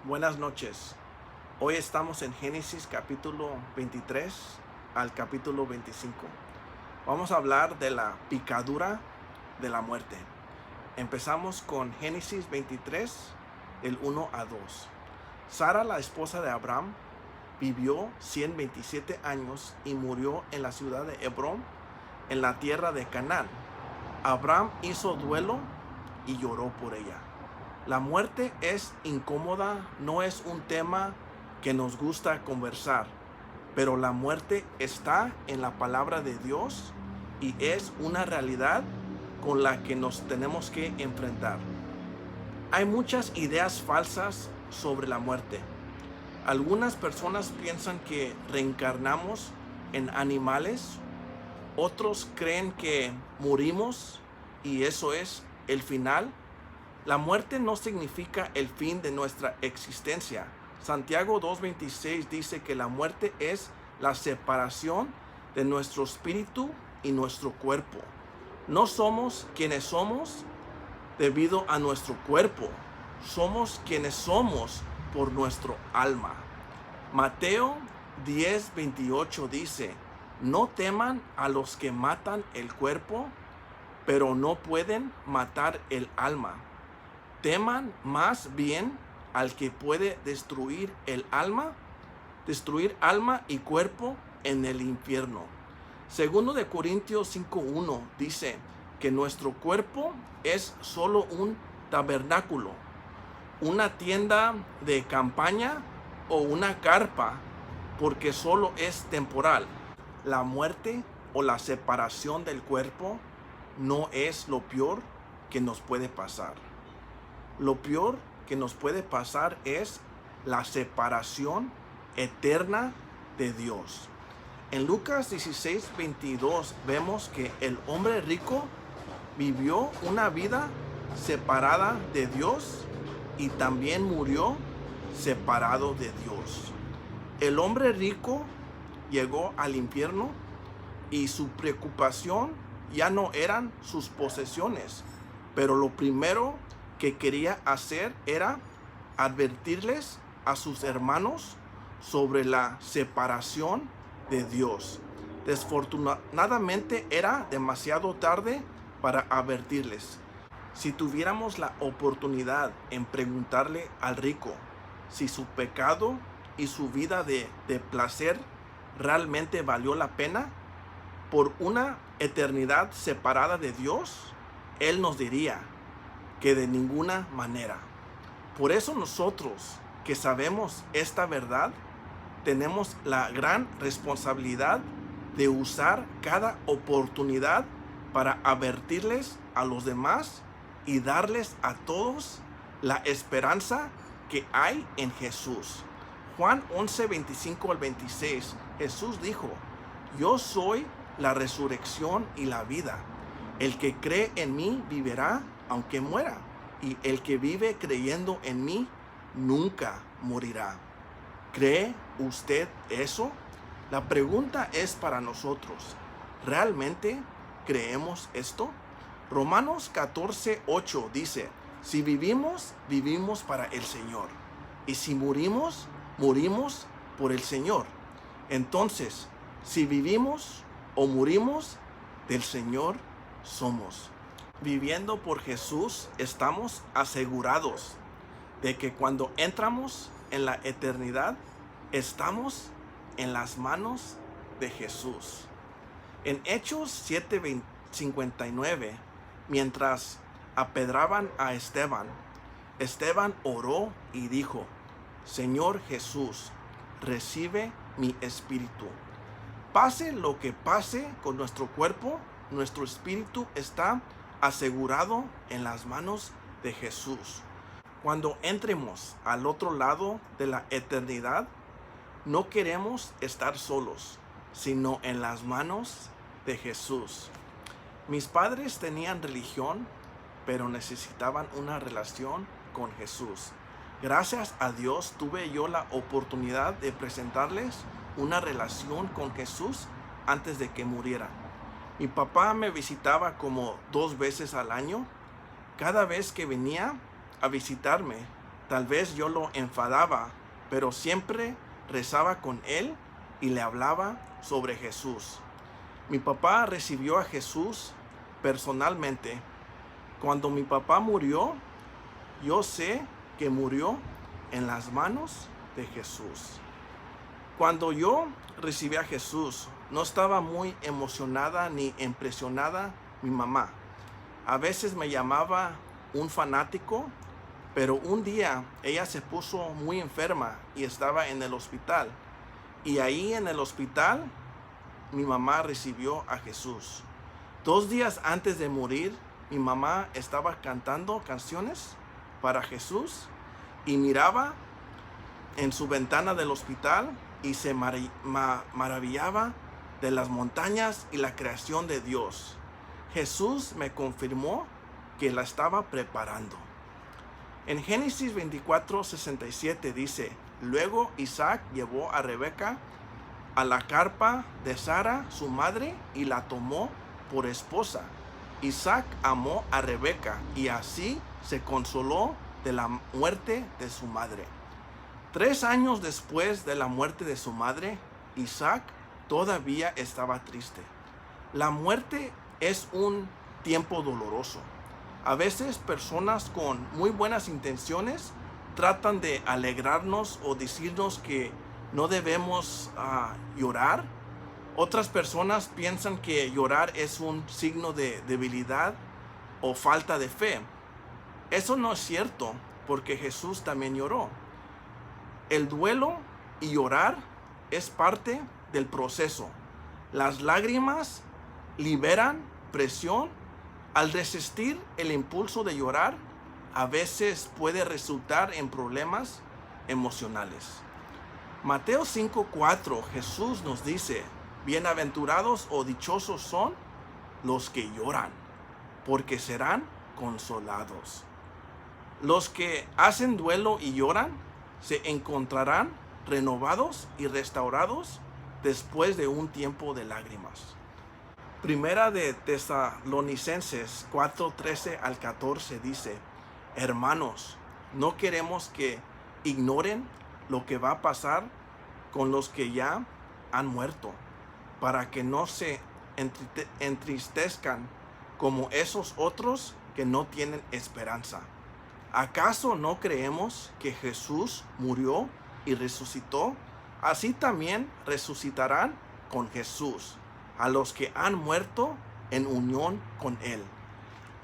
Buenas noches. Hoy estamos en Génesis capítulo 23 al capítulo 25. Vamos a hablar de la picadura de la muerte. Empezamos con Génesis 23, del 1 a 2. Sara, la esposa de Abraham, vivió 127 años y murió en la ciudad de Hebrón, en la tierra de Canaán. Abraham hizo duelo y lloró por ella. La muerte es incómoda, no es un tema que nos gusta conversar, pero la muerte está en la palabra de Dios y es una realidad con la que nos tenemos que enfrentar. Hay muchas ideas falsas sobre la muerte. Algunas personas piensan que reencarnamos en animales, otros creen que morimos y eso es el final. La muerte no significa el fin de nuestra existencia. Santiago 2:26 dice que la muerte es la separación de nuestro espíritu y nuestro cuerpo. No somos quienes somos debido a nuestro cuerpo. Somos quienes somos por nuestro alma. Mateo 10:28 dice: no teman a los que matan el cuerpo, pero no pueden matar el alma. Teman más bien al que puede destruir alma y cuerpo en el infierno. Segundo de Corintios 5:1 dice que nuestro cuerpo es solo un tabernáculo, una tienda de campaña o una carpa, porque solo es temporal. La muerte o la separación del cuerpo no es lo peor que nos puede pasar. Lo peor que nos puede pasar es la separación eterna de Dios. En Lucas 16:22 vemos que el hombre rico vivió una vida separada de Dios y también murió separado de Dios. El hombre rico llegó al infierno y su preocupación ya no eran sus posesiones, pero lo primero que quería hacer era advertirles a sus hermanos sobre la separación de Dios. Desafortunadamente era demasiado tarde para advertirles. Si tuviéramos la oportunidad en preguntarle al rico si su pecado y su vida de placer realmente valió la pena por una eternidad separada de Dios, él nos diría que de ninguna manera. Por eso nosotros que sabemos esta verdad, tenemos la gran responsabilidad de usar cada oportunidad para advertirles a los demás y darles a todos la esperanza que hay en Jesús. Juan 11:25 al 26, Jesús dijo: yo soy la resurrección y la vida. El que cree en mí vivirá aunque muera, y el que vive creyendo en mí nunca morirá. ¿Cree usted eso? La pregunta es para nosotros. ¿Realmente creemos esto? Romanos 14:8 dice: si vivimos, vivimos para el Señor, y si morimos, morimos por el Señor. Entonces, si vivimos o morimos, del Señor somos. Viviendo por Jesús, estamos asegurados de que cuando entramos en la eternidad, estamos en las manos de Jesús. En Hechos 7:59, mientras apedraban a Esteban, Esteban oró y dijo: Señor Jesús, recibe mi espíritu. Pase lo que pase con nuestro cuerpo, nuestro espíritu está asegurado en las manos de Jesús. Cuando entremos al otro lado de la eternidad, no queremos estar solos, sino en las manos de Jesús. Mis padres tenían religión, pero necesitaban una relación con Jesús. Gracias a Dios tuve yo la oportunidad de presentarles una relación con Jesús antes de que muriera. Mi papá me visitaba como 2 veces al año. Cada vez que venía a visitarme, Tal vez yo lo enfadaba, pero siempre rezaba con él y le hablaba sobre Jesús. Mi papá recibió a Jesús personalmente. Cuando mi papá murió, yo sé que murió en las manos de Jesús. Cuando yo recibí a Jesús, no estaba muy emocionada ni impresionada mi mamá. A veces me llamaba un fanático, pero un día ella se puso muy enferma y estaba en el hospital. Y ahí en el hospital mi mamá recibió a Jesús. 2 días antes de morir, mi mamá estaba cantando canciones para Jesús y miraba en su ventana del hospital y se maravillaba de las montañas y la creación de Dios. Jesús me confirmó que la estaba preparando. En Génesis 24:67 dice: luego Isaac llevó a Rebeca a la carpa de Sara, su madre, y la tomó por esposa. Isaac amó a Rebeca y así se consoló de la muerte de su madre. 3 años después de la muerte de su madre, Isaac todavía estaba triste. La muerte es un tiempo doloroso. A veces personas con muy buenas intenciones tratan de alegrarnos o decirnos que no debemos llorar. Otras personas piensan que llorar es un signo de debilidad o falta de fe. Eso no es cierto, porque Jesús también lloró. El duelo y llorar es parte del proceso. Las lágrimas liberan presión. Al resistir el impulso de llorar, a veces puede resultar en problemas emocionales. Mateo 5:4, Jesús nos dice: bienaventurados o dichosos son los que lloran, porque serán consolados. Los que hacen duelo y lloran se encontrarán renovados y restaurados después de un tiempo de lágrimas. Primera de Tesalonicenses 4:13 al 14 dice: hermanos, no queremos que ignoren lo que va a pasar con los que ya han muerto, para que no se entristezcan como esos otros que no tienen esperanza. ¿Acaso no creemos que Jesús murió y resucitó? Así también resucitarán con Jesús a los que han muerto en unión con Él.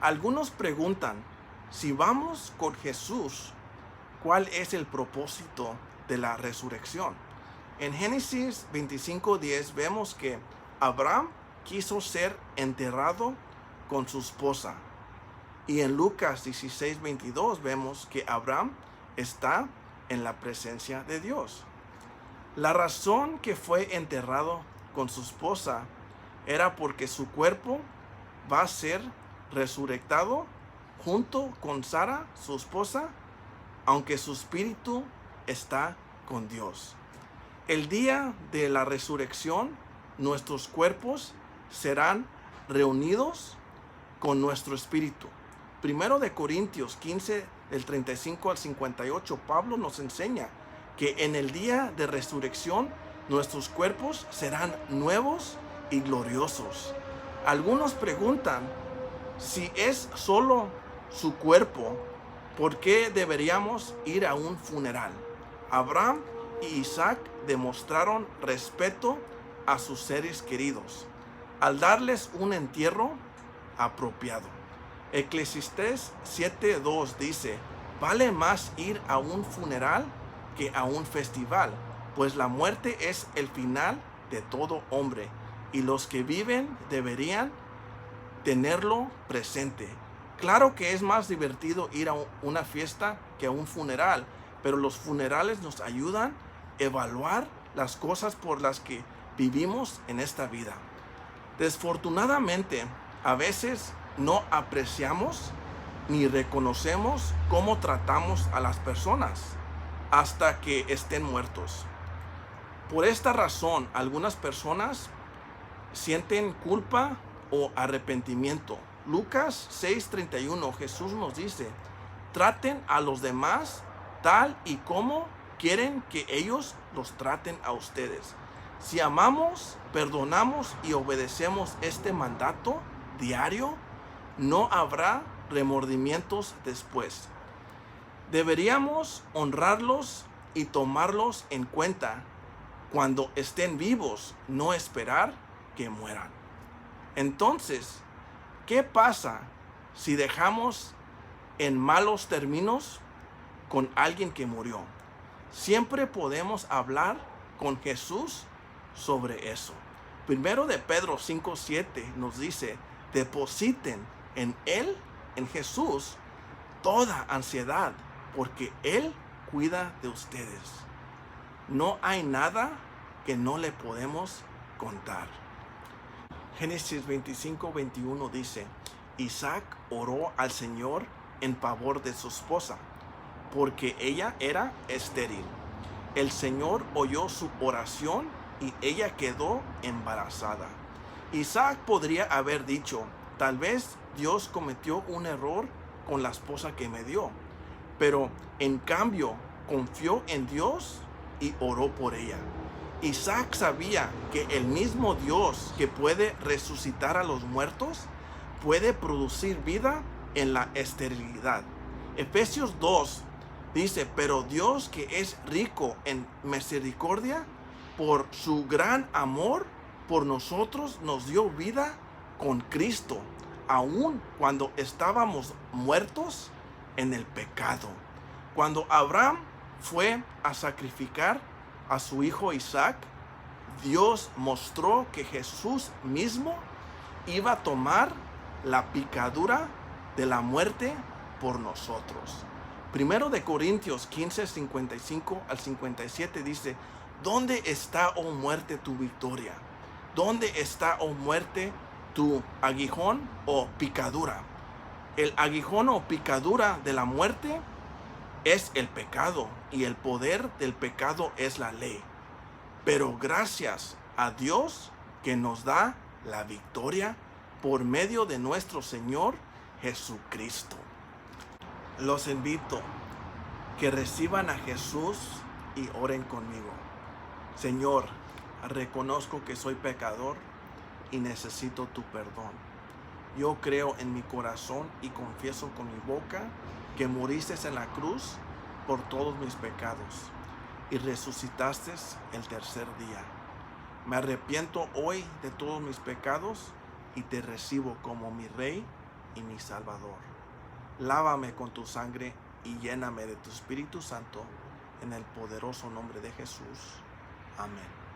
Algunos preguntan: si vamos con Jesús, ¿cuál es el propósito de la resurrección? En Génesis 25:10 vemos que Abraham quiso ser enterrado con su esposa. Y en Lucas 16:22 vemos que Abraham está en la presencia de Dios. La razón que fue enterrado con su esposa era porque su cuerpo va a ser resucitado junto con Sara, su esposa, aunque su espíritu está con Dios. El día de la resurrección, nuestros cuerpos serán reunidos con nuestro espíritu. Primero de Corintios 15, del 35 al 58, Pablo nos enseña que en el día de resurrección nuestros cuerpos serán nuevos y gloriosos. Algunos preguntan: si es solo su cuerpo, ¿por qué deberíamos ir a un funeral? Abraham y Isaac demostraron respeto a sus seres queridos al darles un entierro apropiado. Eclesiastés 7:2 dice: vale más ir a un funeral que a un festival, pues la muerte es el final de todo hombre, y los que viven deberían tenerlo presente. Claro que es más divertido ir a una fiesta que a un funeral, pero los funerales nos ayudan a evaluar las cosas por las que vivimos en esta vida. Desafortunadamente, a veces no apreciamos ni reconocemos cómo tratamos a las personas hasta que estén muertos. Por esta razón, algunas personas sienten culpa o arrepentimiento. Lucas 6:31, Jesús nos dice: traten a los demás tal y como quieren que ellos los traten a ustedes. Si amamos, perdonamos y obedecemos este mandato diario, no habrá remordimientos después. Deberíamos honrarlos y tomarlos en cuenta cuando estén vivos, no esperar que mueran. Entonces, ¿qué pasa si dejamos en malos términos con alguien que murió? Siempre podemos hablar con Jesús sobre eso. Primero de Pedro 5:7 nos dice: depositen en Él, en Jesús, toda ansiedad, porque Él cuida de ustedes. No hay nada que no le podemos contar. Génesis 25:21 dice: Isaac oró al Señor en favor de su esposa, porque ella era estéril. El Señor oyó su oración y ella quedó embarazada. Isaac podría haber dicho: tal vez Dios cometió un error con la esposa que me dio, pero en cambio confió en Dios y oró por ella. Isaac sabía que el mismo Dios que puede resucitar a los muertos puede producir vida en la esterilidad. Efesios 2 dice: pero Dios, que es rico en misericordia, por su gran amor por nosotros, nos dio vida con Cristo, aun cuando estábamos muertos en el pecado. Cuando Abraham fue a sacrificar a su hijo Isaac, Dios mostró que Jesús mismo iba a tomar la picadura de la muerte por nosotros. Primero de Corintios 15, 55 al 57 dice: ¿dónde está, oh muerte, tu victoria? ¿Dónde está, oh muerte, tu aguijón o picadura? El aguijón o picadura de la muerte es el pecado, y el poder del pecado es la ley. Pero gracias a Dios que nos da la victoria por medio de nuestro Señor Jesucristo. Los invito que reciban a Jesús y oren conmigo. Señor, reconozco que soy pecador y necesito tu perdón. Yo creo en mi corazón y confieso con mi boca que moriste en la cruz por todos mis pecados y resucitaste el tercer día. Me arrepiento hoy de todos mis pecados y te recibo como mi Rey y mi Salvador. Lávame con tu sangre y lléname de tu Espíritu Santo, en el poderoso nombre de Jesús. Amén.